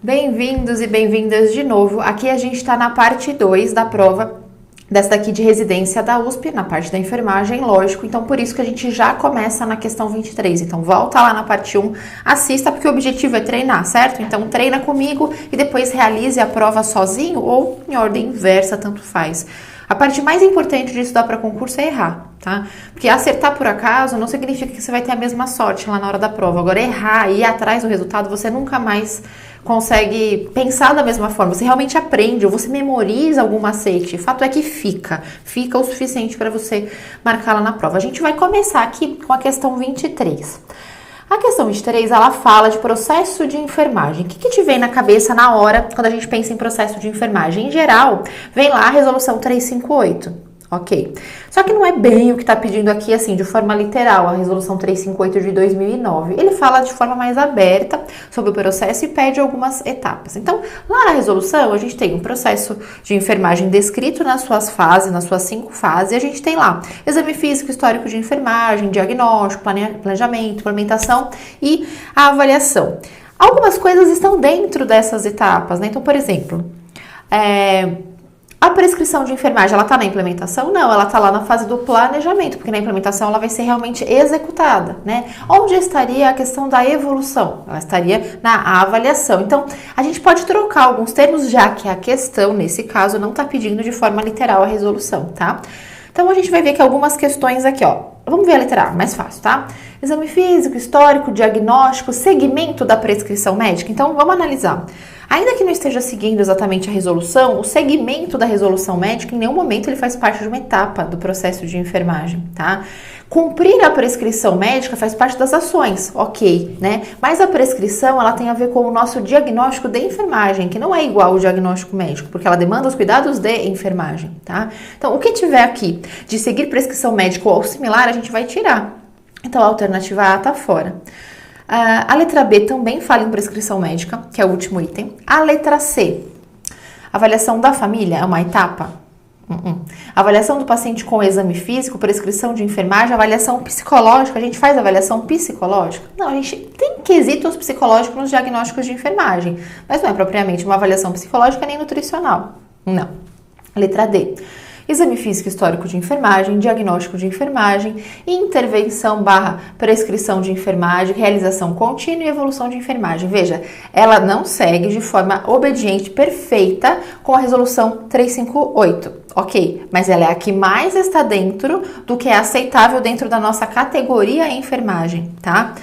Bem-vindos e bem-vindas de novo. Aqui a gente está na parte 2 da prova dessa daqui de residência da USP, na parte da enfermagem, lógico. Então, por isso que a gente já começa na questão 23. Então, volta lá na parte 1, assista, porque o objetivo é treinar, certo? Então, treina comigo e depois realize a prova sozinho ou em ordem inversa, tanto faz. A parte mais importante de estudar para concurso é errar, tá? Porque acertar por acaso não significa que você vai ter a mesma sorte lá na hora da prova. Agora, errar e ir atrás do resultado, você nunca mais consegue pensar da mesma forma. Você realmente aprende ou você memoriza algum macete. O fato é que fica o suficiente para você marcar lá na prova. A gente vai começar aqui com a questão 23. A questão 23, ela fala de processo de enfermagem. O que te vem na cabeça na hora quando a gente pensa em processo de enfermagem? Em geral, vem lá a resolução 358. Ok. Só que não é bem o que está pedindo aqui, assim, de forma literal, a resolução 358 de 2009. Ele fala de forma mais aberta sobre o processo e pede algumas etapas. Então, lá na resolução, a gente tem um processo de enfermagem descrito nas suas fases, nas suas 5 fases, e a gente tem lá exame físico, histórico de enfermagem, diagnóstico, planejamento, implementação e a avaliação. Algumas coisas estão dentro dessas etapas, né? Então, por exemplo, a prescrição de enfermagem, ela está na implementação? Não, ela está lá na fase do planejamento, porque na implementação ela vai ser realmente executada, né? Onde estaria a questão da evolução? Ela estaria na avaliação. Então, a gente pode trocar alguns termos, já que a questão, nesse caso, não está pedindo de forma literal a resolução, tá? Então, a gente vai ver que algumas questões aqui, ó. Vamos ver a letra A, mais fácil, tá? Exame físico, histórico, diagnóstico, segmento da prescrição médica. Então, vamos analisar. Ainda que não esteja seguindo exatamente a resolução, o segmento da resolução médica, em nenhum momento ele faz parte de uma etapa do processo de enfermagem, tá? Cumprir a prescrição médica faz parte das ações, ok, né? Mas a prescrição, ela tem a ver com o nosso diagnóstico de enfermagem, que não é igual ao diagnóstico médico, porque ela demanda os cuidados de enfermagem, tá? Então, o que tiver aqui de seguir prescrição médica ou similar, a gente vai tirar. Então, a alternativa A tá fora. A letra B também fala em prescrição médica, que é o último item. A letra C, avaliação da família, é uma etapa? Avaliação do paciente com exame físico, prescrição de enfermagem, avaliação psicológica. A gente faz avaliação psicológica? Não, a gente tem quesitos psicológicos nos diagnósticos de enfermagem, mas não é propriamente uma avaliação psicológica nem nutricional. Não. Letra D. Exame físico histórico de enfermagem, diagnóstico de enfermagem, intervenção / prescrição de enfermagem, realização contínua e evolução de enfermagem. Veja, ela não segue de forma obediente, perfeita, com a resolução 358, ok? Mas ela é a que mais está dentro do que é aceitável dentro da nossa categoria enfermagem, tá?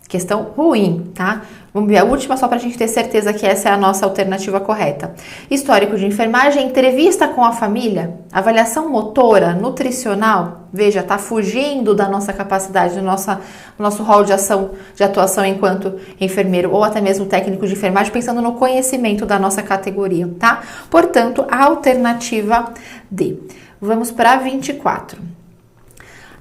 Questão ruim, tá? Vamos ver a última só para a gente ter certeza que essa é a nossa alternativa correta. Histórico de enfermagem, entrevista com a família, avaliação motora, nutricional. Veja, tá fugindo da nossa capacidade, do nosso rol de atuação enquanto enfermeiro ou até mesmo técnico de enfermagem, pensando no conhecimento da nossa categoria, tá? Portanto, a alternativa D. Vamos para 24.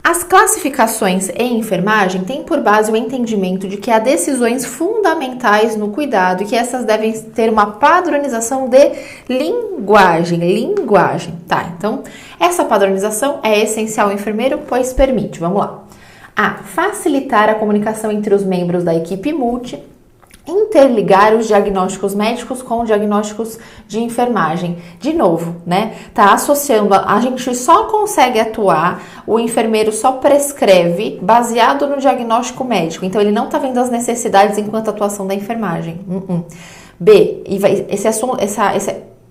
As classificações em enfermagem têm por base o entendimento de que há decisões fundamentais no cuidado e que essas devem ter uma padronização de linguagem, tá? Então, essa padronização é essencial ao enfermeiro, pois permite, vamos lá, a facilitar a comunicação entre os membros da equipe multi, interligar os diagnósticos médicos com diagnósticos de enfermagem. De novo, né? Tá associando, a gente só consegue atuar, o enfermeiro só prescreve baseado no diagnóstico médico. Então, ele não tá vendo as necessidades enquanto atuação da enfermagem. B,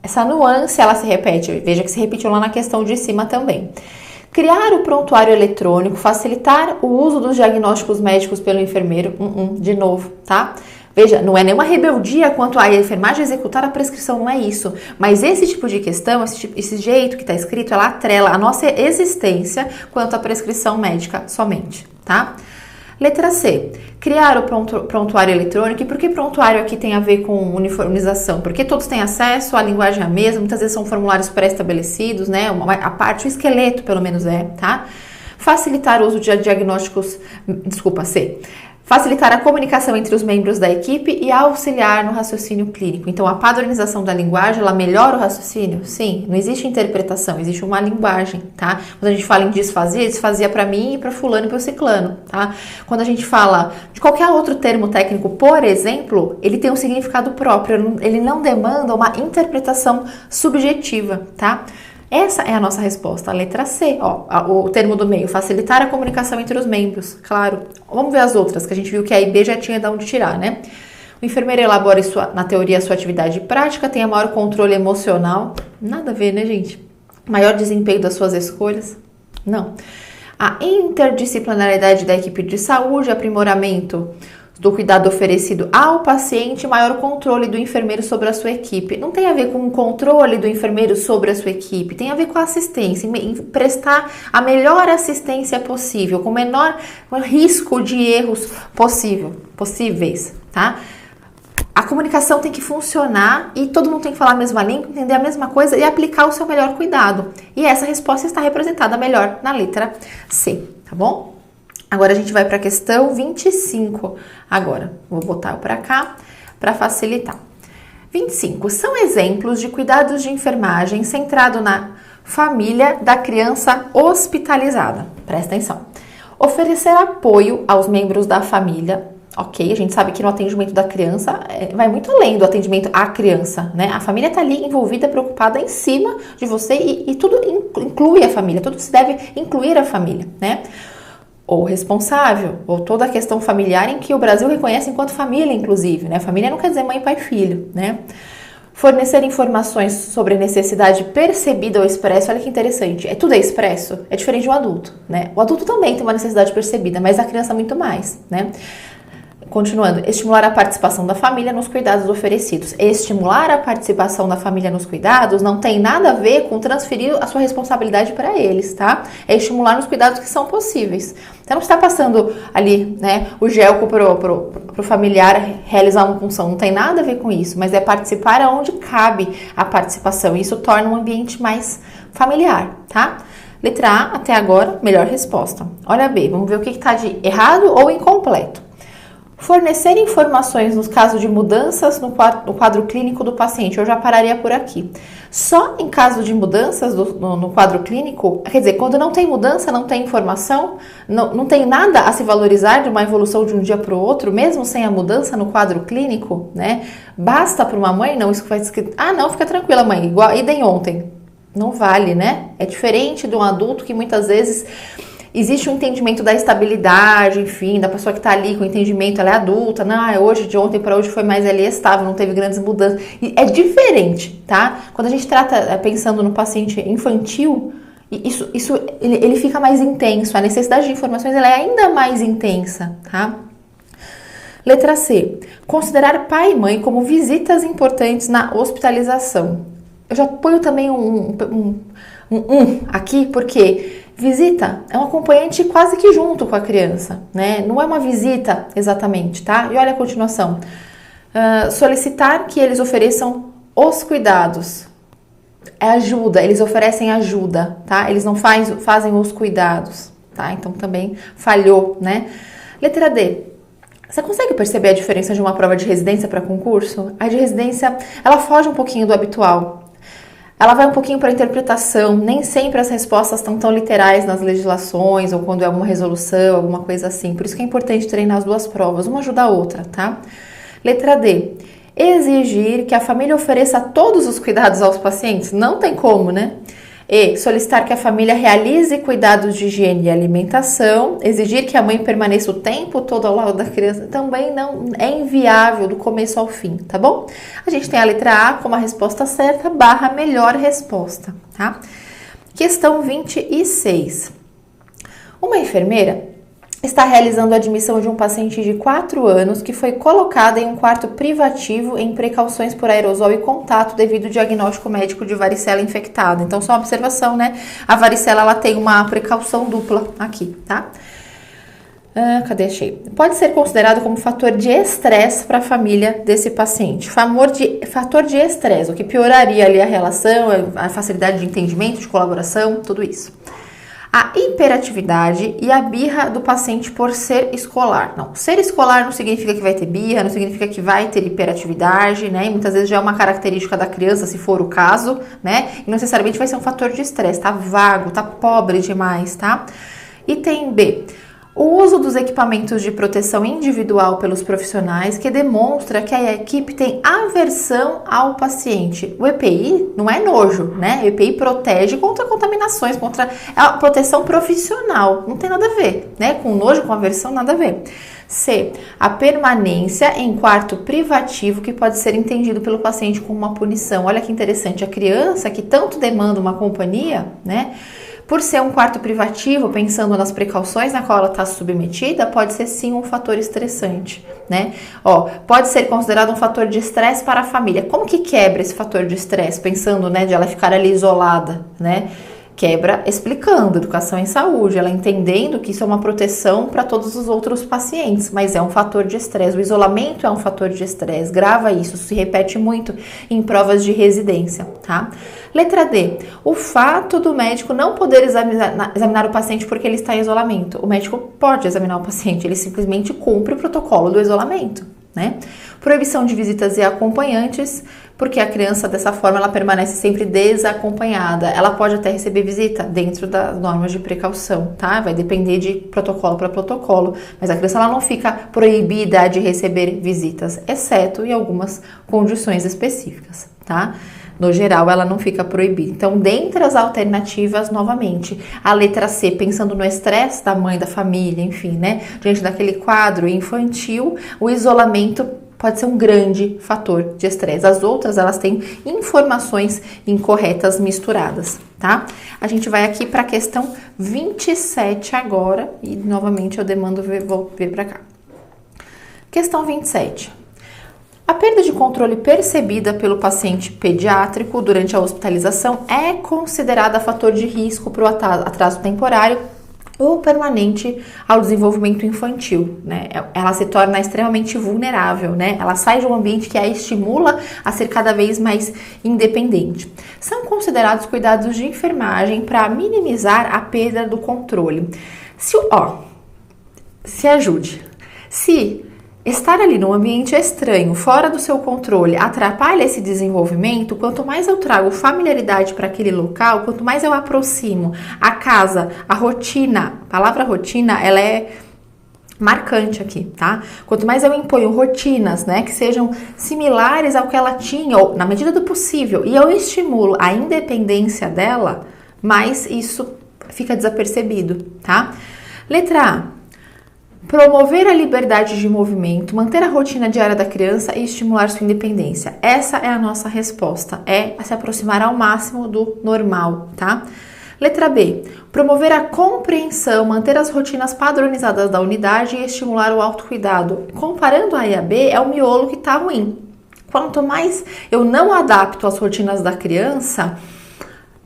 essa nuance, ela se repete. Veja que se repetiu lá na questão de cima também. Criar o prontuário eletrônico, facilitar o uso dos diagnósticos médicos pelo enfermeiro. De novo, tá? Veja, não é nenhuma rebeldia quanto à enfermagem executar a prescrição, não é isso. Mas esse tipo de questão, esse jeito que está escrito, ela atrela a nossa existência quanto à prescrição médica somente, tá? Letra C. Criar o prontuário eletrônico. E por que prontuário aqui tem a ver com uniformização? Porque todos têm acesso, a linguagem é a mesma, muitas vezes são formulários pré-estabelecidos, né? A parte, o esqueleto pelo menos é, tá? Facilitar o uso de diagnósticos, C. Facilitar a comunicação entre os membros da equipe e auxiliar no raciocínio clínico. Então, a padronização da linguagem, ela melhora o raciocínio? Sim, não existe interpretação, existe uma linguagem, tá? Quando a gente fala em disfasia, disfasia para mim e para fulano e para o ciclano, tá? Quando a gente fala de qualquer outro termo técnico, por exemplo, ele tem um significado próprio, ele não demanda uma interpretação subjetiva, tá? Essa é a nossa resposta, a letra C, ó, o termo do meio, facilitar a comunicação entre os membros, claro. Vamos ver as outras, que a gente viu que a I, B já tinha de onde tirar, né? O enfermeiro elabora na teoria a sua atividade prática, tem a maior controle emocional, nada a ver, né, gente? Maior desempenho das suas escolhas, não. A interdisciplinaridade da equipe de saúde, aprimoramento do cuidado oferecido ao paciente, maior controle do enfermeiro sobre a sua equipe. Não tem a ver com o controle do enfermeiro sobre a sua equipe, tem a ver com a assistência, em prestar a melhor assistência possível, com o menor risco de erros possíveis, tá? A comunicação tem que funcionar e todo mundo tem que falar a mesma língua, entender a mesma coisa e aplicar o seu melhor cuidado. E essa resposta está representada melhor na letra C, tá bom? Agora a gente vai para a questão 25. Agora, vou botar para cá para facilitar. 25. São exemplos de cuidados de enfermagem centrado na família da criança hospitalizada. Presta atenção. Oferecer apoio aos membros da família. Ok, a gente sabe que no atendimento da criança vai muito além do atendimento à criança, né? A família está ali envolvida, preocupada em cima de você e tudo inclui a família, tudo se deve incluir a família, né? Ou responsável, ou toda a questão familiar em que o Brasil reconhece enquanto família, inclusive, né? Família não quer dizer mãe, pai, filho, né? Fornecer informações sobre necessidade percebida ou expressa, olha que interessante, tudo é expresso, é diferente de um adulto, né? O adulto também tem uma necessidade percebida, mas a criança muito mais, né? Continuando, estimular a participação da família nos cuidados oferecidos. Estimular a participação da família nos cuidados não tem nada a ver com transferir a sua responsabilidade para eles, tá? É estimular nos cuidados que são possíveis. Então não está passando ali, né, o gelco pro familiar realizar uma função, não tem nada a ver com isso, mas é participar aonde cabe a participação. Isso torna um ambiente mais familiar, tá? Letra A, até agora, melhor resposta. Olha B, vamos ver o que está de errado ou incompleto. Fornecer informações nos casos de mudanças no quadro clínico do paciente. Eu já pararia por aqui. Só em caso de mudanças no quadro clínico, quer dizer, quando não tem mudança, não tem informação, não tem nada a se valorizar de uma evolução de um dia para o outro, mesmo sem a mudança no quadro clínico, né? Basta para uma mãe, não, isso vai escrito, não, fica tranquila, mãe, igual, e daí ontem. Não vale, né? É diferente de um adulto que muitas vezes existe um entendimento da estabilidade, enfim, da pessoa que está ali com o entendimento, ela é adulta, hoje, de ontem para hoje foi mais ali estável, não teve grandes mudanças. E é diferente, tá? Quando a gente trata pensando no paciente infantil, ele fica mais intenso, a necessidade de informações ela é ainda mais intensa, tá? Letra C. Considerar pai e mãe como visitas importantes na hospitalização. Eu já ponho também um aqui, porque visita é um acompanhante quase que junto com a criança, né? Não é uma visita exatamente, tá? E olha a continuação. Solicitar que eles ofereçam os cuidados. É ajuda, eles oferecem ajuda, tá? Eles não fazem os cuidados, tá? Então também falhou, né? Letra D. Você consegue perceber a diferença de uma prova de residência para concurso? A de residência, ela foge um pouquinho do habitual. Ela vai um pouquinho para a interpretação, nem sempre as respostas estão tão literais nas legislações ou quando é alguma resolução, alguma coisa assim. Por isso que é importante treinar as duas provas, uma ajuda a outra, tá? Letra D. Exigir que a família ofereça todos os cuidados aos pacientes? Não tem como, né? E solicitar que a família realize cuidados de higiene e alimentação, exigir que a mãe permaneça o tempo todo ao lado da criança, também não é inviável do começo ao fim, tá bom? A gente tem a letra A como a resposta certa, / melhor resposta, tá? Questão 26. Uma enfermeira está realizando a admissão de um paciente de 4 anos que foi colocado em um quarto privativo em precauções por aerosol e contato devido ao diagnóstico médico de varicela infectada. Então, só uma observação, né? A varicela, ela tem uma precaução dupla aqui, tá? Cadê? Achei. Pode ser considerado como fator de estresse para a família desse paciente. Fator de estresse, o que pioraria ali a relação, a facilidade de entendimento, de colaboração, tudo isso. A hiperatividade e a birra do paciente por ser escolar. Não, ser escolar não significa que vai ter birra, não significa que vai ter hiperatividade, né? E muitas vezes já é uma característica da criança, se for o caso, né? E não necessariamente vai ser um fator de estresse, tá vago, tá pobre demais, tá? Item B. O uso dos equipamentos de proteção individual pelos profissionais que demonstra que a equipe tem aversão ao paciente. O EPI não é nojo, né? O EPI protege contra contaminações, contra a proteção profissional. Não tem nada a ver, né? Com nojo, com aversão, nada a ver. C. A permanência em quarto privativo que pode ser entendido pelo paciente como uma punição. Olha que interessante, a criança que tanto demanda uma companhia, né? Por ser um quarto privativo, pensando nas precauções na qual ela está submetida, pode ser sim um fator estressante, né? Pode ser considerado um fator de estresse para a família. Como que quebra esse fator de estresse? Pensando, né, de ela ficar ali isolada, né? Quebra explicando educação em saúde, ela entendendo que isso é uma proteção para todos os outros pacientes, mas é um fator de estresse. O isolamento é um fator de estresse. Grava isso, se repete muito em provas de residência, tá? Letra D. O fato do médico não poder examinar o paciente porque ele está em isolamento. O médico pode examinar o paciente, ele simplesmente cumpre o protocolo do isolamento, né? Proibição de visitas e acompanhantes, porque a criança, dessa forma, ela permanece sempre desacompanhada. Ela pode até receber visita dentro das normas de precaução, tá? Vai depender de protocolo para protocolo, mas a criança ela não fica proibida de receber visitas, exceto em algumas condições específicas, tá? No geral, ela não fica proibida. Então, dentre as alternativas, novamente, a letra C, pensando no estresse da mãe, da família, enfim, né? Diante daquele quadro infantil, o isolamento pode ser um grande fator de estresse. As outras, elas têm informações incorretas misturadas, tá? A gente vai aqui para a questão 27 agora e, novamente, eu demando vou vir para cá. Questão 27. A perda de controle percebida pelo paciente pediátrico durante a hospitalização é considerada fator de risco para o atraso temporário ou permanente ao desenvolvimento infantil, né? Ela se torna extremamente vulnerável, né? Ela sai de um ambiente que a estimula a ser cada vez mais independente. São considerados cuidados de enfermagem para minimizar a perda do controle. Se ajude. Se estar ali num ambiente estranho, fora do seu controle, atrapalha esse desenvolvimento, quanto mais eu trago familiaridade para aquele local, quanto mais eu aproximo a casa, a rotina, a palavra rotina, ela é marcante aqui, tá? Quanto mais eu imponho rotinas, né, que sejam similares ao que ela tinha, ou na medida do possível, e eu estimulo a independência dela, mais isso fica desapercebido, tá? Letra A. Promover a liberdade de movimento, manter a rotina diária da criança e estimular sua independência. Essa é a nossa resposta, é se aproximar ao máximo do normal, tá? Letra B. Promover a compreensão, manter as rotinas padronizadas da unidade e estimular o autocuidado. Comparando A e a B, é o miolo que tá ruim. Quanto mais eu não adapto as rotinas da criança,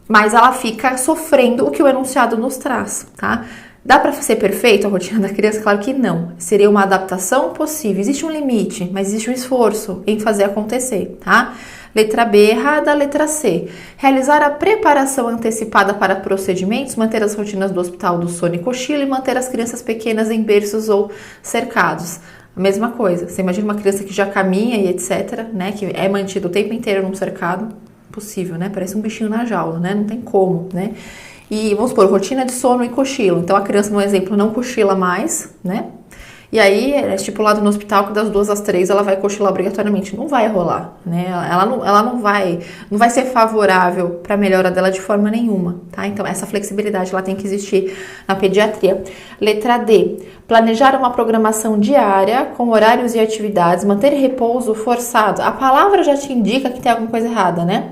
mais ela fica sofrendo o que o enunciado nos traz, tá? Dá para ser perfeito a rotina da criança? Claro que não. Seria uma adaptação possível. Existe um limite, mas existe um esforço em fazer acontecer, tá? Letra B errada, letra C. Realizar a preparação antecipada para procedimentos, manter as rotinas do hospital do sono e cochilo e manter as crianças pequenas em berços ou cercados. A mesma coisa. Você imagina uma criança que já caminha e etc, né? Que é mantida o tempo inteiro num cercado. Impossível, né? Parece um bichinho na jaula, né? Não tem como, né? E vamos supor, rotina de sono e cochilo. Então a criança, no exemplo, não cochila mais, né? E aí é estipulado no hospital que das 2 às 3 ela vai cochilar obrigatoriamente. Não vai rolar, né? Ela não vai ser favorável para a melhora dela de forma nenhuma, tá? Então essa flexibilidade ela tem que existir na pediatria. Letra D. Planejar uma programação diária com horários e atividades, manter repouso forçado. A palavra já te indica que tem alguma coisa errada, né?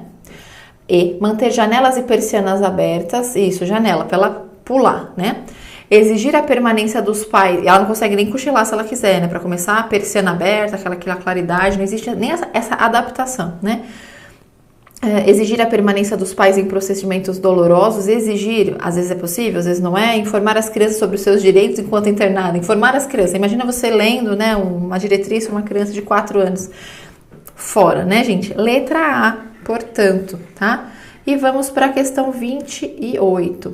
E manter janelas e persianas abertas, isso, janela, para ela pular, né? Exigir a permanência dos pais, ela não consegue nem cochilar se ela quiser, né? Para começar, a persiana aberta, aquela claridade, não existe nem essa adaptação, né? Exigir a permanência dos pais em procedimentos dolorosos, exigir, às vezes é possível, às vezes não é, informar as crianças sobre os seus direitos enquanto internada, informar as crianças. Imagina você lendo, né, uma diretriz para uma criança de 4 anos. Fora, né, gente? Letra A. Portanto, tá? E vamos para a questão 28.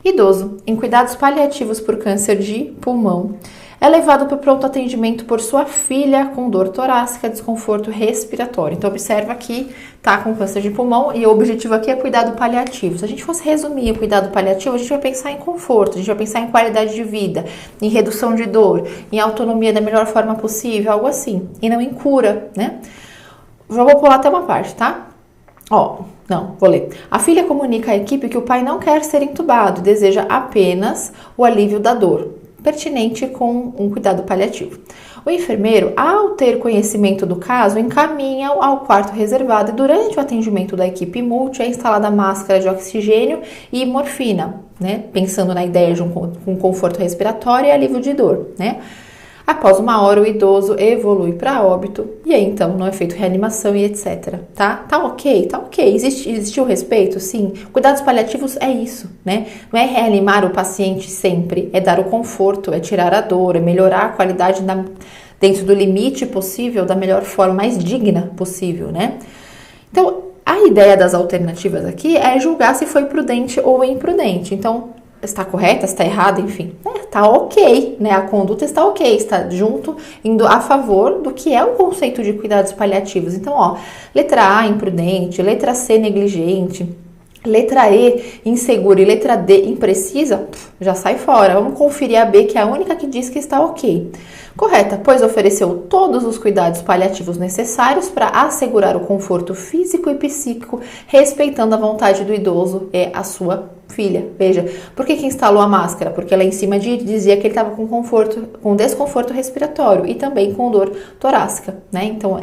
Idoso, em cuidados paliativos por câncer de pulmão, é levado para o pronto atendimento por sua filha com dor torácica, desconforto respiratório. Então, observa que tá com câncer de pulmão e o objetivo aqui é cuidado paliativo. Se a gente fosse resumir o cuidado paliativo, a gente vai pensar em conforto, a gente vai pensar em qualidade de vida, em redução de dor, em autonomia da melhor forma possível, algo assim. E não em cura, né? Já vou pular até uma parte, tá? Vou ler. A filha comunica à equipe que o pai não quer ser entubado, deseja apenas o alívio da dor, pertinente com um cuidado paliativo. O enfermeiro, ao ter conhecimento do caso, encaminha ao quarto reservado e durante o atendimento da equipe multi é instalada máscara de oxigênio e morfina, né? Pensando na ideia de um conforto respiratório e alívio de dor, né? Após 1 hora, o idoso evolui para óbito e aí então não é feito reanimação e etc. Tá? Tá ok. Existiu respeito? Sim. Cuidados paliativos é isso, né? Não é reanimar o paciente sempre, é dar o conforto, é tirar a dor, é melhorar a qualidade dentro do limite possível, da melhor forma, mais digna possível, né? Então, a ideia das alternativas aqui é julgar se foi prudente ou imprudente. Então, está correta, está errada, enfim, está ok, né? A conduta está ok, está junto, indo a favor do que é o conceito de cuidados paliativos. Então, letra A, imprudente, letra C, negligente, letra E, insegura e letra D, imprecisa, já sai fora. Vamos conferir a B, que é a única que diz que está ok. Correta, pois ofereceu todos os cuidados paliativos necessários para assegurar o conforto físico e psíquico, respeitando a vontade do idoso e a sua filha. Veja, por que instalou a máscara? Porque lá em cima dizia que ele estava com desconforto respiratório e também com dor torácica, né? Então,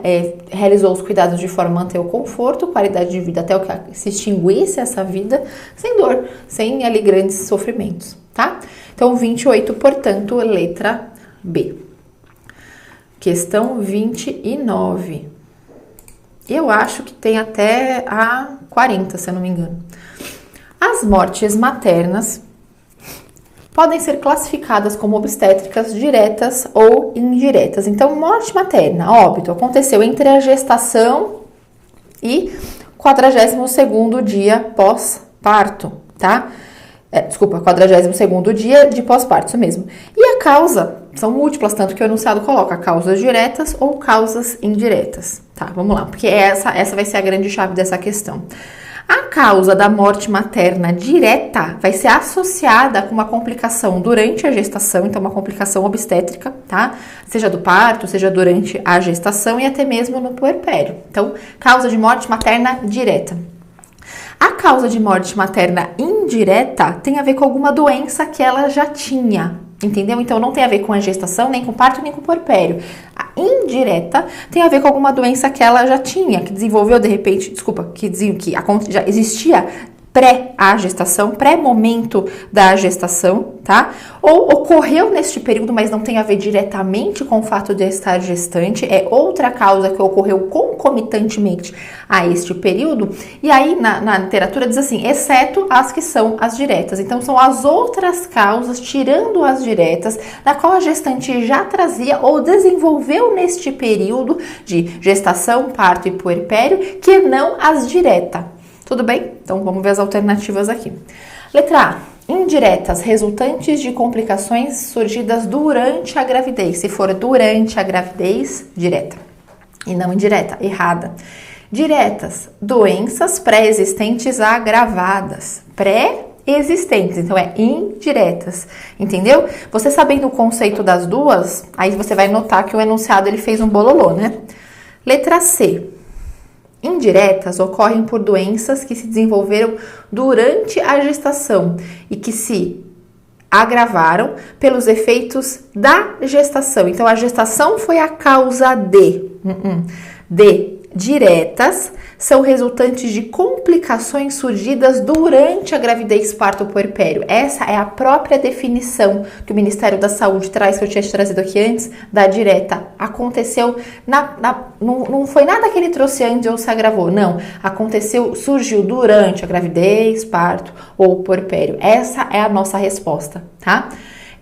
realizou os cuidados de forma a manter o conforto, qualidade de vida até o que se extinguisse essa vida, sem dor, sem ali grandes sofrimentos, tá? Então, 28, portanto, letra B. Questão 29. Eu acho que tem até a 40, se eu não me engano. As mortes maternas podem ser classificadas como obstétricas diretas ou indiretas. Então, morte materna, óbito, aconteceu entre a gestação e 42º dia pós-parto, tá? 42º dia de pós-parto, isso mesmo. E a causa são múltiplas, tanto que o enunciado coloca causas diretas ou causas indiretas. Tá, vamos lá, porque essa vai ser a grande chave dessa questão. A causa da morte materna direta vai ser associada com uma complicação durante a gestação, então uma complicação obstétrica, tá? Seja do parto, seja durante a gestação e até mesmo no puerpério. Então, causa de morte materna direta. A causa de morte materna indireta tem a ver com alguma doença que ela já tinha, entendeu? Então, não tem a ver com a gestação, nem com o parto, nem com o puerpério. A indireta tem a ver com alguma doença que ela já tinha, que desenvolveu de repente, que já existia pré a gestação, pré-momento da gestação, tá? Ou ocorreu neste período, mas não tem a ver diretamente com o fato de estar gestante, é outra causa que ocorreu concomitantemente a este período, e aí na literatura diz assim, exceto as que são as diretas. Então, são as outras causas, tirando as diretas, da qual a gestante já trazia ou desenvolveu neste período de gestação, parto e puerpério, que não as diretas. Tudo bem? Então, vamos ver as alternativas aqui. Letra A. Indiretas, resultantes de complicações surgidas durante a gravidez. Se for durante a gravidez, direta. E não indireta, errada. Diretas, doenças pré-existentes agravadas. Pré-existentes, então é indiretas. Entendeu? Você sabendo o conceito das duas, aí você vai notar que o enunciado ele fez um bololô, né? Letra C. Indiretas ocorrem por doenças que se desenvolveram durante a gestação e que se agravaram pelos efeitos da gestação. Então, a gestação foi a causa de diretas são resultantes de complicações surgidas durante a gravidez, parto ou puerpério. Essa é a própria definição que o Ministério da Saúde traz, que eu tinha te trazido aqui antes, da direta. Aconteceu, não foi nada que ele trouxe antes ou se agravou, não. Aconteceu, surgiu durante a gravidez, parto ou puerpério. Essa é a nossa resposta, tá?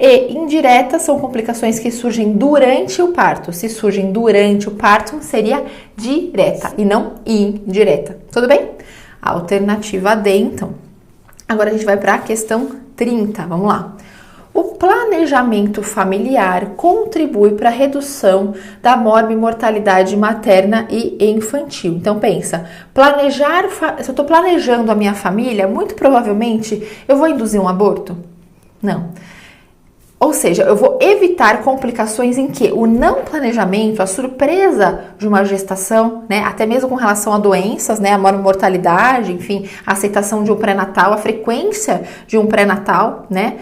E indiretas são complicações que surgem durante o parto. Se surgem durante o parto, seria direta e não indireta. Tudo bem? Alternativa D, então. Agora a gente vai para a questão 30, vamos lá. O planejamento familiar contribui para a redução da morbimortalidade materna e infantil. Então pensa, se eu estou planejando a minha família, muito provavelmente eu vou induzir um aborto? Não. Ou seja, eu vou evitar complicações em que o não planejamento, a surpresa de uma gestação, né, até mesmo com relação a doenças, né, a morbimortalidade, enfim, a aceitação de um pré-natal, a frequência de um pré-natal, né,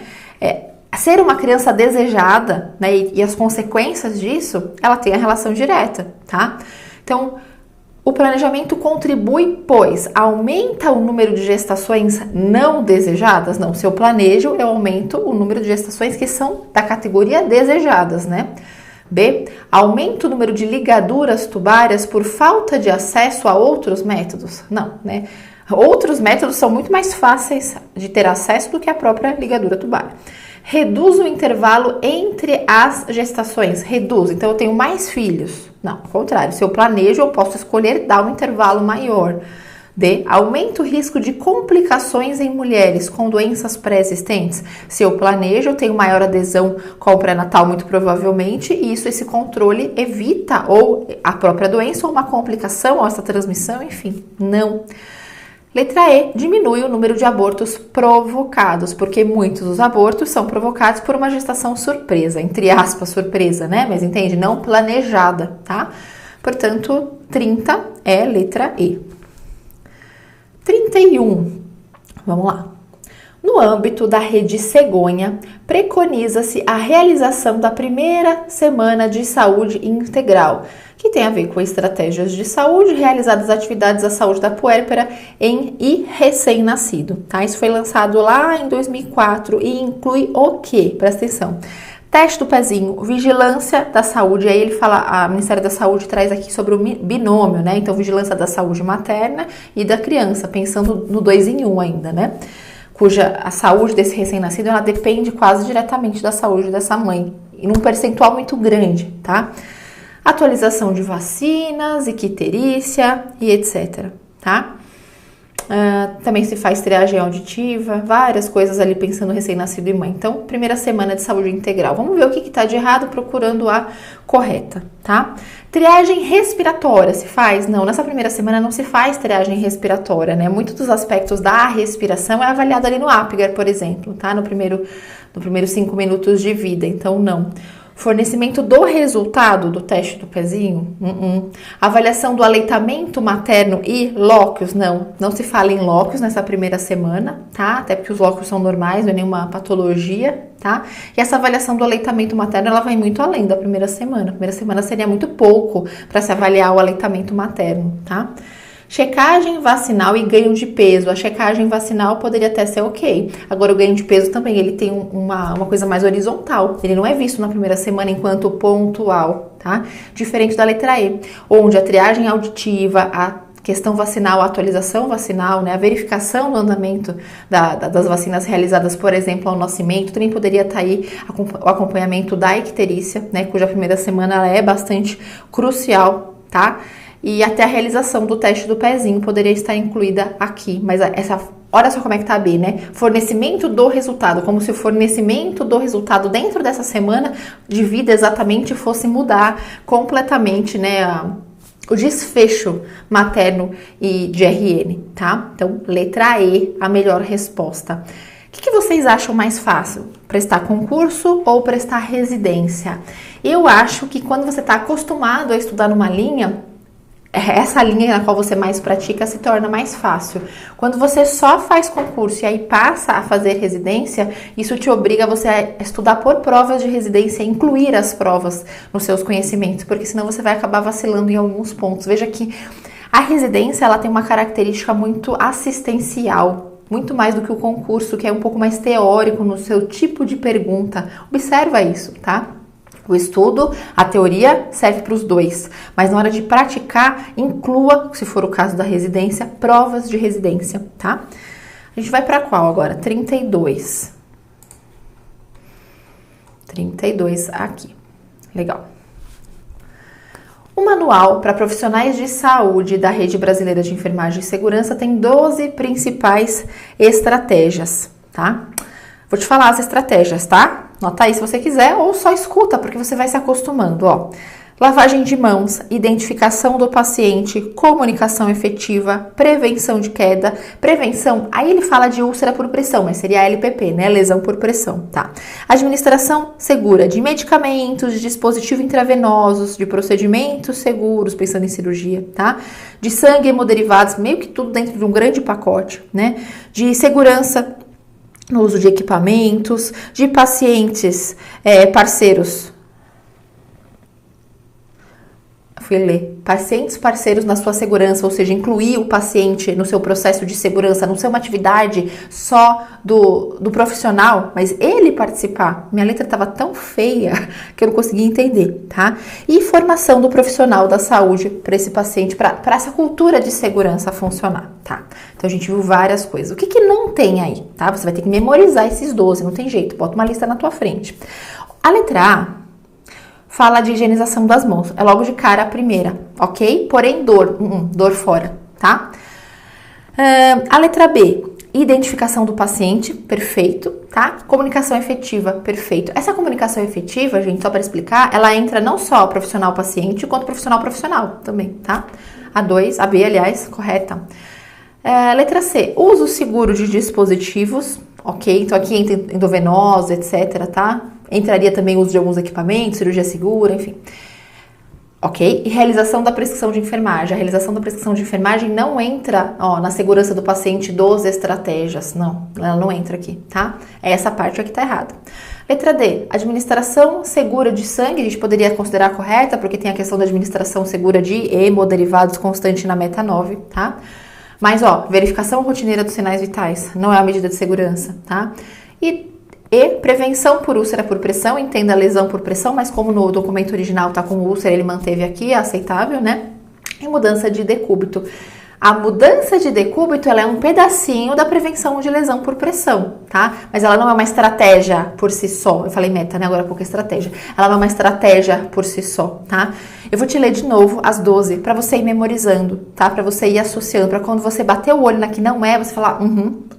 ser uma criança desejada, né, e as consequências disso, ela tem a relação direta, tá? Então, o planejamento contribui, pois aumenta o número de gestações não desejadas? Não, se eu planejo, eu aumento o número de gestações que são da categoria desejadas, né? B, aumenta o número de ligaduras tubárias por falta de acesso a outros métodos? Não, né? Outros métodos são muito mais fáceis de ter acesso do que a própria ligadura tubária. Reduz o intervalo entre as gestações. Reduz. Então, eu tenho mais filhos. Não, ao contrário. Se eu planejo, eu posso escolher dar um intervalo maior. D. Aumenta o risco de complicações em mulheres com doenças pré-existentes. Se eu planejo, eu tenho maior adesão com o pré-natal, muito provavelmente, e esse controle evita ou a própria doença ou uma complicação, ou essa transmissão, enfim. Não. Letra E, diminui o número de abortos provocados, porque muitos dos abortos são provocados por uma gestação surpresa, entre aspas, surpresa, né? Mas entende? Não planejada, tá? Portanto, 30 é letra E. 31, vamos lá. No âmbito da rede cegonha, preconiza-se a realização da primeira semana de saúde integral, que tem a ver com estratégias de saúde, realizadas atividades da saúde da puérpera e recém-nascido, tá? Isso foi lançado lá em 2004 e inclui o quê? Presta atenção. Teste do pezinho, vigilância da saúde, aí ele fala, a Ministério da Saúde traz aqui sobre o binômio, né? Então, vigilância da saúde materna e da criança, pensando no 2 em 1 ainda, né? Cuja a saúde desse recém-nascido, ela depende quase diretamente da saúde dessa mãe, e num percentual muito grande, tá? Atualização de vacinas, icterícia e etc, tá? Também se faz triagem auditiva, várias coisas ali pensando no recém-nascido e mãe. Então, primeira semana de saúde integral. Vamos ver o que está de errado procurando a correta, tá? Triagem respiratória se faz? Não, nessa primeira semana não se faz triagem respiratória, né? Muitos dos aspectos da respiração é avaliado ali no Apgar, por exemplo, tá? No primeiro 5 minutos de vida, então não. Fornecimento do resultado do teste do pezinho? Avaliação do aleitamento materno e lóquios? Não se fala em lóquios nessa primeira semana, tá? Até porque os lóquios são normais, não é nenhuma patologia, tá? E essa avaliação do aleitamento materno, ela vai muito além da primeira semana. A primeira semana seria muito pouco para se avaliar o aleitamento materno, tá? Checagem vacinal e ganho de peso. A checagem vacinal poderia até ser ok. Agora, o ganho de peso também, ele tem uma coisa mais horizontal. Ele não é visto na primeira semana enquanto pontual, tá? Diferente da letra E, onde a triagem auditiva, a questão vacinal, a atualização vacinal, né, a verificação do andamento das vacinas realizadas, por exemplo, ao nascimento, também poderia estar aí o acompanhamento da icterícia, né, cuja primeira semana ela é bastante crucial, tá? E até a realização do teste do pezinho poderia estar incluída aqui, mas olha só como é que tá a B, né? Fornecimento do resultado, como se o fornecimento do resultado dentro dessa semana de vida exatamente fosse mudar completamente, né, o desfecho materno e de RN, tá? Então, letra E, a melhor resposta. O que vocês acham mais fácil? Prestar concurso ou prestar residência? Eu acho que quando você está acostumado a estudar numa linha, essa linha na qual você mais pratica se torna mais fácil. Quando você só faz concurso e aí passa a fazer residência, isso te obriga a você a estudar por provas de residência, incluir as provas nos seus conhecimentos, porque senão você vai acabar vacilando em alguns pontos. Veja que a residência, ela tem uma característica muito assistencial, muito mais do que o concurso, que é um pouco mais teórico no seu tipo de pergunta. Observa isso, tá? O estudo, a teoria serve para os dois, mas na hora de praticar, inclua, se for o caso da residência, provas de residência, tá? A gente vai para qual agora? 32. 32 aqui. Legal. O manual para profissionais de saúde da Rede Brasileira de Enfermagem e Segurança tem 12 principais estratégias, tá? Vou te falar as estratégias, tá? Nota aí se você quiser ou só escuta, porque você vai se acostumando, ó. Lavagem de mãos, identificação do paciente, comunicação efetiva, prevenção de queda, prevenção, aí ele fala de úlcera por pressão, mas seria LPP, né? Lesão por pressão, tá? Administração segura de medicamentos, de dispositivos intravenosos, de procedimentos seguros, pensando em cirurgia, tá? De sangue e hemoderivados, meio que tudo dentro de um grande pacote, né? De segurança no uso de equipamentos, de pacientes parceiros. Fui ler. Pacientes parceiros na sua segurança, ou seja, incluir o paciente no seu processo de segurança, não ser uma atividade só do profissional, mas ele participar. Minha letra estava tão feia que eu não conseguia entender, tá? E formação do profissional da saúde para esse paciente, para essa cultura de segurança funcionar, tá? Então a gente viu várias coisas. O que não tem aí, tá? Você vai ter que memorizar esses 12, não tem jeito, bota uma lista na tua frente. A letra A fala de higienização das mãos. É logo de cara a primeira, ok? Porém, dor fora, tá? A letra B, identificação do paciente, perfeito, tá? Comunicação efetiva, perfeito. Essa comunicação efetiva, gente, só para explicar, ela entra não só profissional-paciente, quanto profissional-profissional também, tá? A B, aliás, correta. Letra C, uso seguro de dispositivos, ok? Então aqui entra endovenoso, etc, tá? Entraria também o uso de alguns equipamentos, cirurgia segura, enfim. Ok? E realização da prescrição de enfermagem. A realização da prescrição de enfermagem não entra na segurança do paciente 12 estratégias. Não, ela não entra aqui, tá? Essa parte aqui tá errada. Letra D, administração segura de sangue, a gente poderia considerar correta, porque tem a questão da administração segura de hemoderivados constante na meta 9, tá? Mas, verificação rotineira dos sinais vitais, não é uma medida de segurança, tá? E prevenção por úlcera por pressão, entenda a lesão por pressão, mas como no documento original tá com úlcera, ele manteve aqui, é aceitável, né? E mudança de decúbito. A mudança de decúbito, ela é um pedacinho da prevenção de lesão por pressão, tá? Mas ela não é uma estratégia por si só. Eu falei meta, né? Agora há pouco estratégia. Ela não é uma estratégia por si só, tá? Eu vou te ler de novo as 12 para você ir memorizando, tá? Para você ir associando, para quando você bater o olho na que não é, você falar,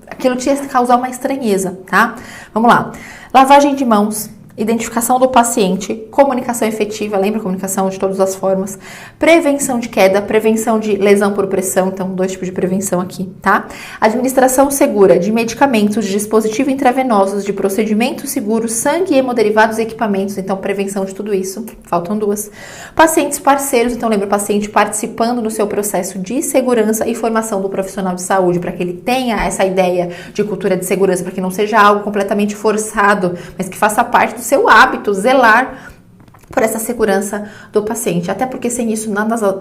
aquilo te causar uma estranheza, tá? Vamos lá. Lavagem de mãos, identificação do paciente, comunicação efetiva, lembra comunicação de todas as formas, prevenção de queda, prevenção de lesão por pressão, então 2 tipos de prevenção aqui, tá? Administração segura de medicamentos, de dispositivos intravenosos, de procedimentos seguros, sangue, hemoderivados e equipamentos, então prevenção de tudo isso, faltam 2. Pacientes parceiros, então lembra o paciente participando no seu processo de segurança e formação do profissional de saúde, para que ele tenha essa ideia de cultura de segurança, para que não seja algo completamente forçado, mas que faça parte do seu hábito, zelar por essa segurança do paciente. Até porque sem isso,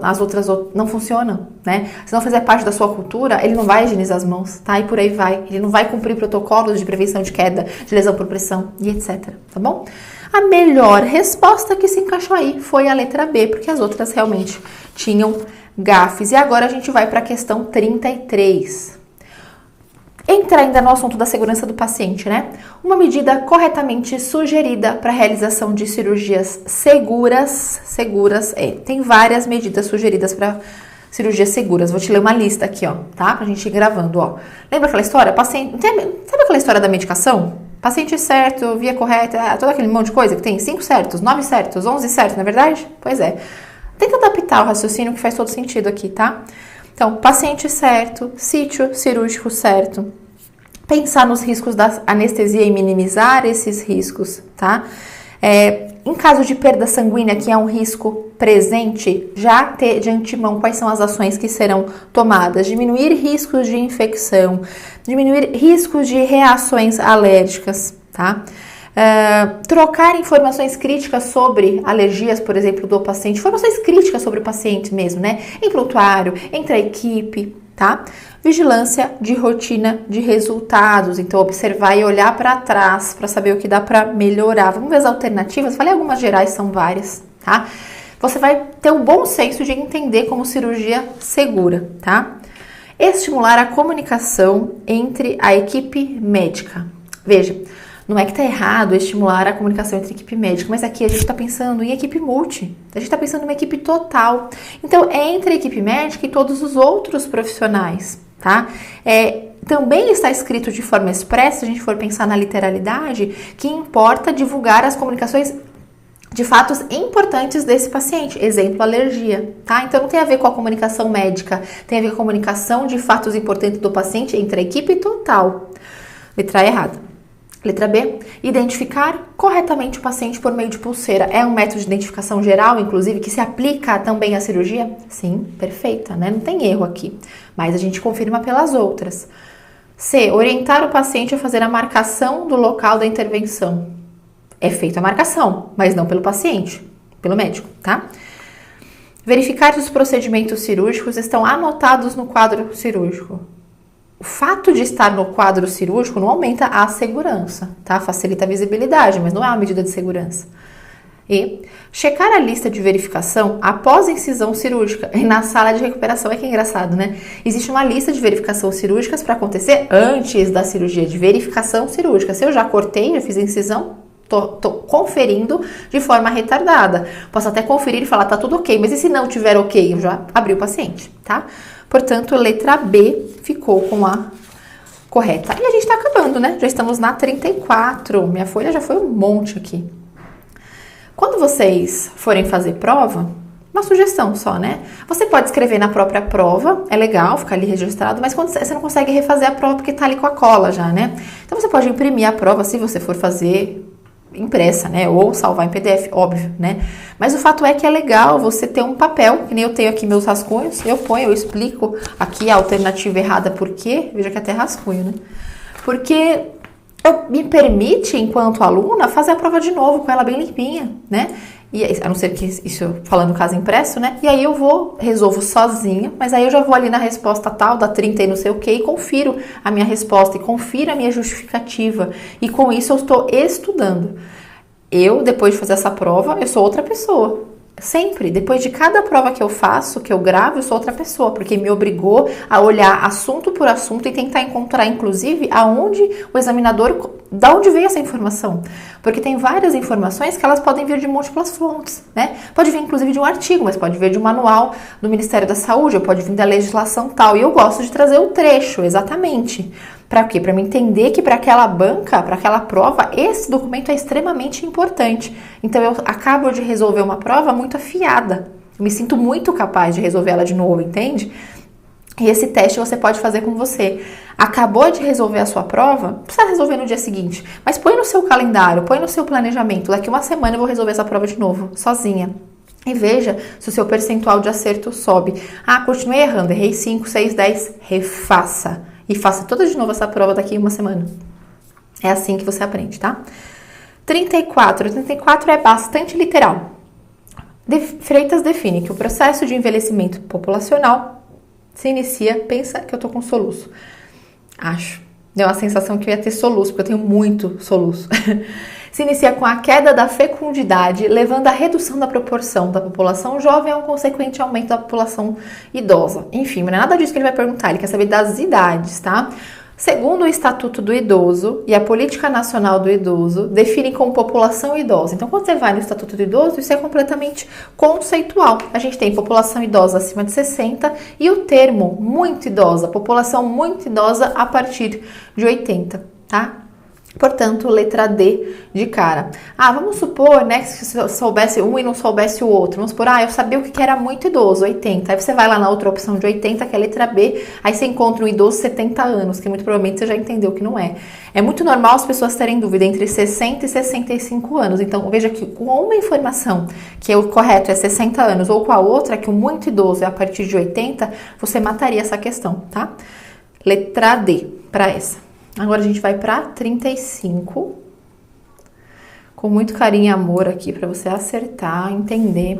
as outras não funcionam, né? Se não fizer parte da sua cultura, ele não vai higienizar as mãos, tá? E por aí vai. Ele não vai cumprir protocolos de prevenção de queda, de lesão por pressão e etc, tá bom? A melhor resposta que se encaixou aí foi a letra B, porque as outras realmente tinham gafes. E agora a gente vai para a questão 33. Entra ainda no assunto da segurança do paciente, né? Uma medida corretamente sugerida para a realização de cirurgias seguras, tem várias medidas sugeridas para cirurgias seguras. Vou te ler uma lista aqui, tá? Pra gente ir gravando, Lembra aquela história? Sabe aquela história da medicação? Paciente certo, via correta, todo aquele monte de coisa que tem 5 certos, 9 certos, 11 certos, não é verdade? Pois é. Tenta adaptar o raciocínio que faz todo sentido aqui, tá? Então, paciente certo, sítio cirúrgico certo, pensar nos riscos da anestesia e minimizar esses riscos, tá? Em caso de perda sanguínea, que é um risco presente, já ter de antemão quais são as ações que serão tomadas, diminuir riscos de infecção, diminuir riscos de reações alérgicas, tá? Trocar informações críticas sobre alergias, por exemplo, do paciente, informações críticas sobre o paciente mesmo, né? Em prontuário, entre a equipe, tá? Vigilância de rotina de resultados, então observar e olhar para trás para saber o que dá para melhorar. Vamos ver as alternativas, falei algumas gerais, são várias, tá? Você vai ter um bom senso de entender como cirurgia segura, tá? Estimular a comunicação entre a equipe médica. Veja, Não é que tá errado estimular a comunicação entre equipe médica, mas aqui a gente está pensando em equipe multi. A gente está pensando em uma equipe total. Então, é entre a equipe médica e todos os outros profissionais, tá? Também está escrito de forma expressa, se a gente for pensar na literalidade, que importa divulgar as comunicações de fatos importantes desse paciente, exemplo, alergia, tá? Então não tem a ver com a comunicação médica, tem a ver com a comunicação de fatos importantes do paciente entre a equipe total. Letra A errada. Letra B, identificar corretamente o paciente por meio de pulseira. É um método de identificação geral, inclusive, que se aplica também à cirurgia? Sim, perfeita, né? Não tem erro aqui, mas a gente confirma pelas outras. C, orientar o paciente a fazer a marcação do local da intervenção. É feita a marcação, mas não pelo paciente, pelo médico, tá? Verificar se os procedimentos cirúrgicos estão anotados no quadro cirúrgico. O fato de estar no quadro cirúrgico não aumenta a segurança, tá? Facilita a visibilidade, mas não é uma medida de segurança. E checar a lista de verificação após a incisão cirúrgica. E na sala de recuperação é que é engraçado, né? Existe uma lista de verificação cirúrgicas para acontecer antes da cirurgia, de verificação cirúrgica. Se eu já cortei, já fiz a incisão, tô conferindo de forma retardada. Posso até conferir e falar, tá tudo ok, mas e se não tiver ok? Eu já abri o paciente, tá? Portanto, letra B ficou com a correta. E a gente tá acabando, né? Já estamos na 34. Minha folha já foi um monte aqui. Quando vocês forem fazer prova, uma sugestão só, né? Você pode escrever na própria prova, é legal ficar ali registrado, mas quando você não consegue refazer a prova porque tá ali com a cola já, né? Então você pode imprimir a prova se você for fazer impressa, né? Ou salvar em PDF, óbvio, né? Mas o fato é que é legal você ter um papel, que nem eu tenho aqui meus rascunhos, eu explico aqui a alternativa errada por quê, veja que até rascunho, né? Porque me permite, enquanto aluna, fazer a prova de novo com ela bem limpinha, né? E, a não ser que isso falando no caso impresso, né? E aí eu resolvo sozinha, mas aí eu já vou ali na resposta tal, da 30 e não sei o que, e confiro a minha resposta, e confiro a minha justificativa. E com isso eu estou estudando. Eu, depois de fazer essa prova, eu sou outra pessoa. Sempre, depois de cada prova que eu faço, que eu gravo, eu sou outra pessoa, porque me obrigou a olhar assunto por assunto e tentar encontrar, inclusive, aonde o examinador, da onde veio essa informação. Porque tem várias informações que elas podem vir de múltiplas fontes, né? Pode vir, inclusive, de um artigo, mas pode vir de um manual do Ministério da Saúde, ou pode vir da legislação tal. E eu gosto de trazer o trecho, exatamente. Para quê? Para me entender que para aquela banca, para aquela prova, esse documento é extremamente importante. Então, eu acabo de resolver uma prova muito afiada. Eu me sinto muito capaz de resolver ela de novo, entende? E esse teste você pode fazer com você. Acabou de resolver a sua prova, não precisa resolver no dia seguinte, mas põe no seu calendário, põe no seu planejamento. Daqui uma semana eu vou resolver essa prova de novo, sozinha. E veja se o seu percentual de acerto sobe. Ah, continuei errando, errei 5, 6, 10, refaça. E faça toda de novo essa prova daqui uma semana. É assim que você aprende, tá? 34 é bastante literal. Freitas define que o processo de envelhecimento populacional se inicia... Pensa que eu tô com soluço. Acho. Deu uma sensação que eu ia ter soluço, porque eu tenho muito soluço. Se inicia com a queda da fecundidade, levando à redução da proporção da população jovem a um consequente aumento da população idosa. Enfim, não é nada disso que ele vai perguntar, ele quer saber das idades, tá? Segundo o Estatuto do Idoso e a Política Nacional do Idoso, definem como população idosa. Então, quando você vai no Estatuto do Idoso, isso é completamente conceitual. A gente tem população idosa acima de 60 e o termo muito idosa, população muito idosa a partir de 80, tá? Portanto, letra D de cara. Ah, vamos supor, né, que se eu soubesse um e não soubesse o outro. Vamos supor, eu sabia o que era muito idoso, 80. Aí você vai lá na outra opção de 80, que é a letra B, aí você encontra um idoso de 70 anos, que muito provavelmente você já entendeu que não é. É muito normal as pessoas terem dúvida entre 60 e 65 anos. Então, veja que com uma informação que o correto é 60 anos, ou com a outra, que o muito idoso é a partir de 80, você mataria essa questão, tá? Letra D para essa. Agora a gente vai para 35, com muito carinho e amor aqui para você acertar, entender.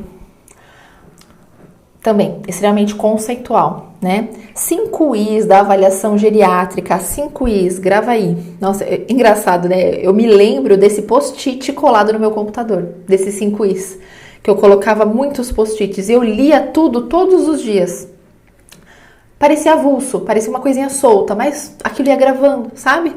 Também, extremamente conceitual, né? 5 Is da avaliação geriátrica, 5 Is, grava aí. Nossa, é engraçado, né? Eu me lembro desse post-it colado no meu computador, desses 5 Is, que eu colocava muitos post-its e eu lia tudo todos os dias. Parecia avulso, parecia uma coisinha solta, mas aquilo ia gravando, sabe?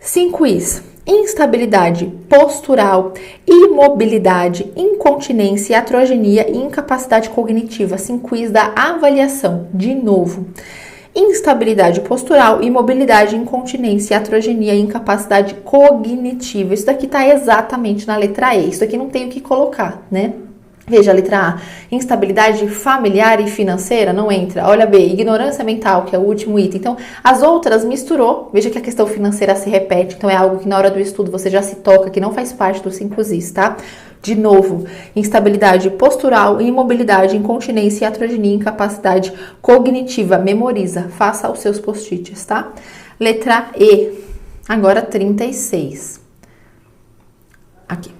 5 Is. instabilidade postural, imobilidade, incontinência, iatrogenia e incapacidade cognitiva. Assim, quiz da avaliação. De novo. Instabilidade postural, imobilidade, incontinência, iatrogenia e incapacidade cognitiva. Isso daqui tá exatamente na letra E. Isso aqui não tem o que colocar, né? Veja a letra A, instabilidade familiar e financeira, não entra. Olha B, ignorância mental, que é o último item. Então, as outras misturou. Veja que a questão financeira se repete. Então, é algo que na hora do estudo você já se toca, que não faz parte dos 5 Is, tá? De novo, instabilidade postural, imobilidade, incontinência, iatrogenia, incapacidade cognitiva. Memoriza, faça os seus post-its, tá? Letra E, agora 36. Aqui.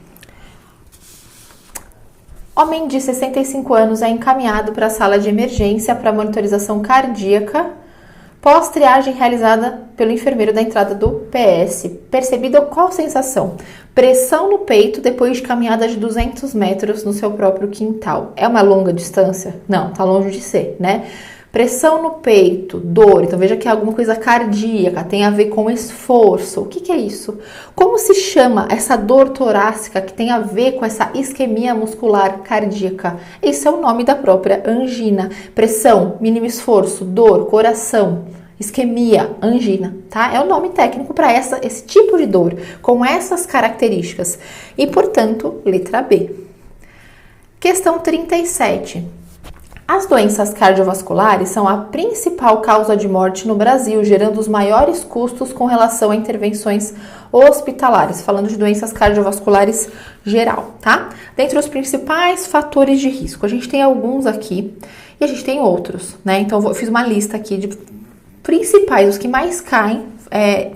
Homem de 65 anos é encaminhado para a sala de emergência para monitorização cardíaca pós-triagem realizada pelo enfermeiro da entrada do PS. Percebida qual sensação? Pressão no peito depois de caminhada de 200 metros no seu próprio quintal. É uma longa distância? Não, tá longe de ser, né? Pressão no peito, dor, então veja que é alguma coisa cardíaca, tem a ver com esforço. O que é isso? Como se chama essa dor torácica que tem a ver com essa isquemia muscular cardíaca? Esse é o nome da própria angina. Pressão, mínimo esforço, dor, coração, isquemia, angina, tá? É o nome técnico para esse tipo de dor, com essas características. E, portanto, letra B. Questão 37. As doenças cardiovasculares são a principal causa de morte no Brasil, gerando os maiores custos com relação a intervenções hospitalares, falando de doenças cardiovasculares geral, tá? Dentre os principais fatores de risco, a gente tem alguns aqui e a gente tem outros, né? Então, eu fiz uma lista aqui de principais, os que mais caem,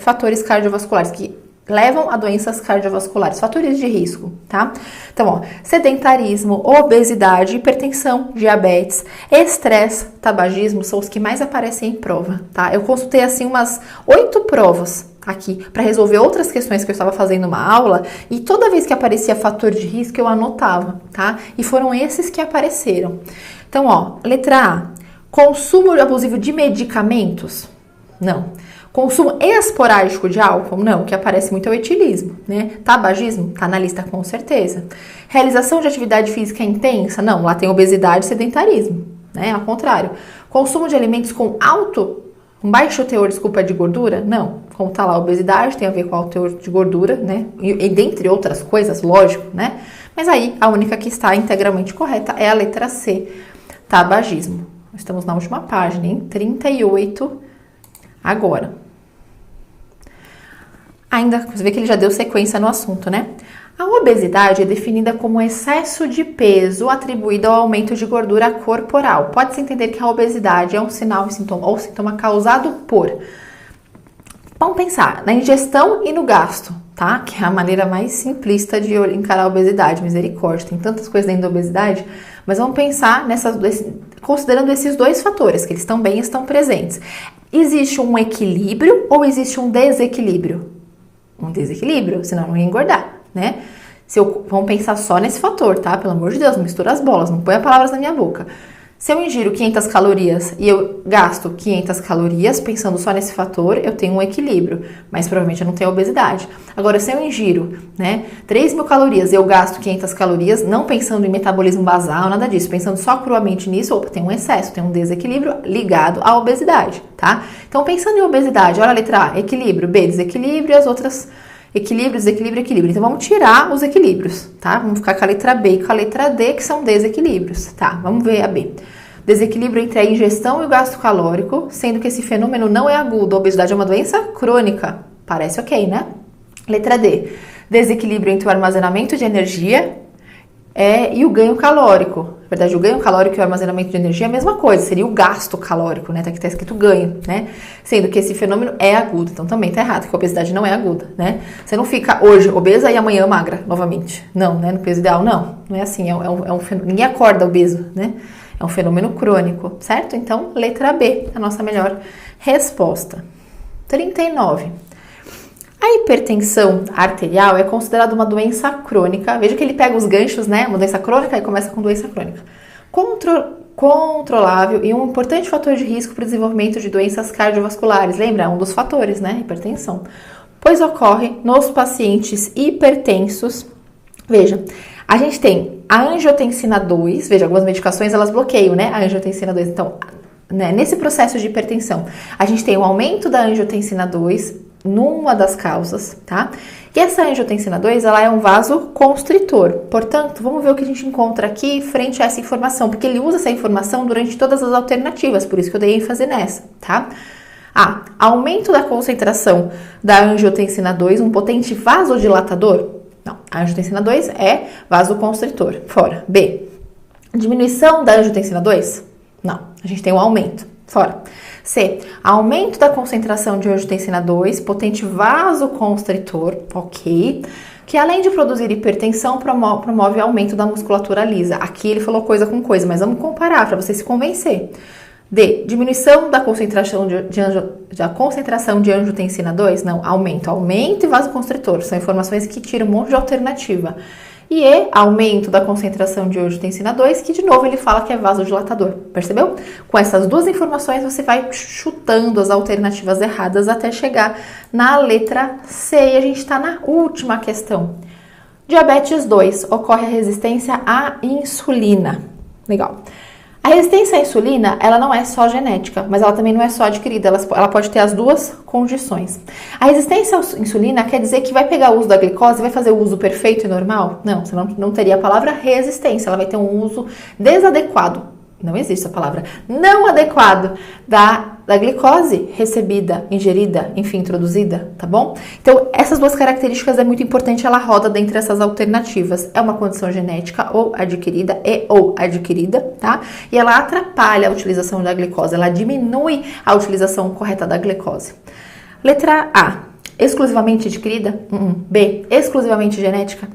fatores cardiovasculares, que levam a doenças cardiovasculares, fatores de risco, tá? Então, ó, sedentarismo, obesidade, hipertensão, diabetes, estresse, tabagismo são os que mais aparecem em prova, tá? Eu consultei, assim, umas 8 provas aqui para resolver outras questões que eu estava fazendo uma aula e toda vez que aparecia fator de risco eu anotava, tá? E foram esses que apareceram. Então, ó, letra A, consumo abusivo de medicamentos? Não. Consumo esporádico de álcool? Não, o que aparece muito é o etilismo, né? Tabagismo? Tá na lista com certeza. Realização de atividade física intensa? Não, lá tem obesidade e sedentarismo, né? Ao contrário. Consumo de alimentos com baixo teor, de gordura? Não. Como tá lá, obesidade tem a ver com alto teor de gordura, né? E dentre outras coisas, lógico, né? Mas aí, a única que está integralmente correta é a letra C, tabagismo. Estamos na última página, em 38 agora. Ainda, você vê que ele já deu sequência no assunto, né? A obesidade é definida como excesso de peso atribuído ao aumento de gordura corporal. Pode-se entender que a obesidade é um sinal ou sintoma causado por... Vamos pensar na ingestão e no gasto, tá? Que é a maneira mais simplista de encarar a obesidade, misericórdia. Tem tantas coisas dentro da obesidade, mas vamos pensar considerando esses dois fatores, que eles também estão presentes. Existe um equilíbrio ou existe um desequilíbrio? Um desequilíbrio, senão não ia engordar, né? Vamos pensar só nesse fator, tá? Pelo amor de Deus, não mistura as bolas, não põe palavras na minha boca. Se eu ingiro 500 calorias e eu gasto 500 calorias, pensando só nesse fator, eu tenho um equilíbrio, mas provavelmente eu não tenho obesidade. Agora, se eu ingiro, né, 3.000 calorias e eu gasto 500 calorias, não pensando em metabolismo basal, nada disso, pensando só cruamente nisso, opa, tem um excesso, tem um desequilíbrio ligado à obesidade, tá? Então, pensando em obesidade, olha a letra A, equilíbrio, B, desequilíbrio, as outras... Equilíbrio, desequilíbrio, equilíbrio. Então, vamos tirar os equilíbrios, tá? Vamos ficar com a letra B e com a letra D, que são desequilíbrios, tá? Vamos ver a B. Desequilíbrio entre a ingestão e o gasto calórico, sendo que esse fenômeno não é agudo. A obesidade é uma doença crônica. Parece ok, né? Letra D. Desequilíbrio entre o armazenamento de energia e o ganho calórico. Na verdade, o ganho calórico e o armazenamento de energia é a mesma coisa, seria o gasto calórico, né? Tá aqui tá escrito ganho, né? Sendo que esse fenômeno é agudo, então também tá errado, que a obesidade não é aguda, né? Você não fica hoje obesa e amanhã magra, novamente. Não, né? No peso ideal, não. Não é assim, é um fenômeno, ninguém acorda obeso, né? É um fenômeno crônico, certo? Então, letra B, a nossa melhor resposta. 39. A hipertensão arterial é considerada uma doença crônica. Veja que ele pega os ganchos, né? Uma doença crônica e começa com doença crônica. Controlável e um importante fator de risco para o desenvolvimento de doenças cardiovasculares. Lembra? Um dos fatores, né? Hipertensão. pois ocorre nos pacientes hipertensos. Veja, a gente tem a angiotensina 2, veja, algumas medicações elas bloqueiam, né, a angiotensina 2, então, né, nesse processo de hipertensão, a gente tem o aumento da angiotensina 2 numa das causas, tá? E essa angiotensina 2, ela é um vasoconstritor. Portanto, vamos ver o que a gente encontra aqui frente a essa informação, porque ele usa essa informação durante todas as alternativas, por isso que eu dei ênfase nessa, tá? A. Aumento da concentração da angiotensina 2, um potente vasodilatador? Não, a angiotensina 2 é vasoconstritor, fora. B. Diminuição da angiotensina 2? Não, a gente tem um aumento, fora. C. Aumento da concentração de angiotensina 2, potente vasoconstritor, ok. Que além de produzir hipertensão, promove aumento da musculatura lisa. Aqui ele falou coisa com coisa, mas vamos comparar para você se convencer. D. Diminuição da concentração de angiotensina 2? Não, aumento e vasoconstritor. São informações que tiram um monte de alternativa. E E, aumento da concentração de angiotensina 2, que de novo ele fala que é vasodilatador. Percebeu? Com essas duas informações você vai chutando as alternativas erradas até chegar na letra C. E a gente está na última questão. Diabetes 2. Ocorre a resistência à insulina. Legal. A resistência à insulina, ela não é só genética, mas ela também não é só adquirida, ela pode ter as duas condições. A resistência à insulina quer dizer que vai pegar o uso da glicose e vai fazer o uso perfeito e normal? Não, você não teria a palavra resistência, ela vai ter um uso desadequado. Não existe a palavra não adequado da glicose recebida, ingerida, enfim, introduzida, tá bom? Então, essas duas características é muito importante, ela roda dentre essas alternativas. É uma condição genética ou adquirida, tá? E ela atrapalha a utilização da glicose, ela diminui a utilização correta da glicose. Letra A. Exclusivamente adquirida? B. Exclusivamente genética?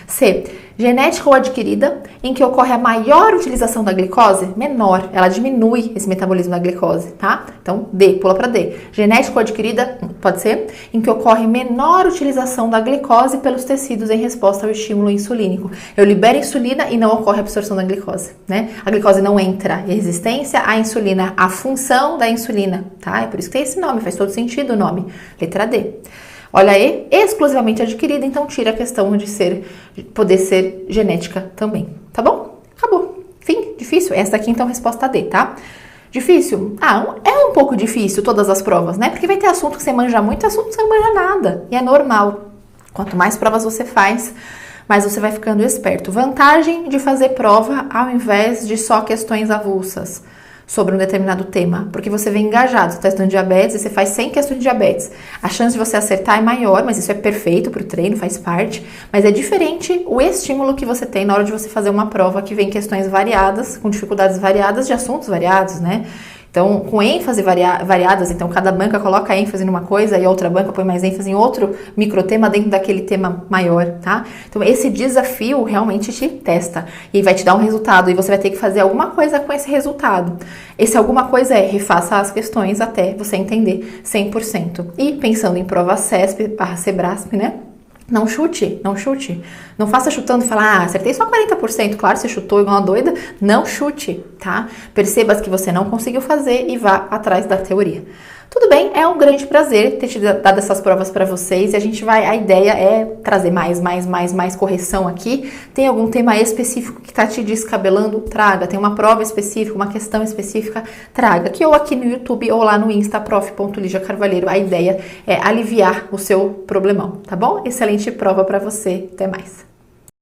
C. Genética ou adquirida, em que ocorre a maior utilização da glicose? Menor, ela diminui esse metabolismo da glicose, tá? Então, D, pula para D. Genética ou adquirida, pode ser, em que ocorre menor utilização da glicose pelos tecidos em resposta ao estímulo insulínico. Eu libero insulina e não ocorre absorção da glicose, né? A glicose não entra em resistência à insulina, a função da insulina, tá? É por isso que tem esse nome, faz todo sentido o nome. Letra D. Olha aí, exclusivamente adquirida, então tira a questão de poder ser genética também, tá bom? Acabou. Fim, difícil? Essa aqui então resposta D, tá? Difícil? É um pouco difícil todas as provas, né? Porque vai ter assunto que você manja muito e assunto que você não manja nada. E é normal. Quanto mais provas você faz, mais você vai ficando esperto. Vantagem de fazer prova ao invés de só questões avulsas sobre um determinado tema, porque você vem engajado, você está estudando diabetes e você faz 100 questões de diabetes. A chance de você acertar é maior, mas isso é perfeito para o treino, faz parte, mas é diferente o estímulo que você tem na hora de você fazer uma prova que vem questões variadas, com dificuldades variadas, de assuntos variados, né? Então, com ênfase variadas, então cada banca coloca ênfase numa coisa e a outra banca põe mais ênfase em outro microtema dentro daquele tema maior, tá? Então, esse desafio realmente te testa e vai te dar um resultado e você vai ter que fazer alguma coisa com esse resultado. Esse alguma coisa é refaça as questões até você entender 100%. E pensando em prova CESP/Sebrasp, né? Não chute. Não faça chutando e falar, acertei só 40%. Claro, você chutou igual uma doida. Não chute, tá? Perceba que você não conseguiu fazer e vá atrás da teoria. Tudo bem, é um grande prazer ter te dado essas provas para vocês e a ideia é trazer mais correção aqui. Tem algum tema específico que tá te descabelando? Traga. Tem uma prova específica, uma questão específica? Traga. Aqui ou aqui no YouTube ou lá no Insta, prof.ligiacarvalheiro. A ideia é aliviar o seu problemão, tá bom? Excelente prova para você. Até mais.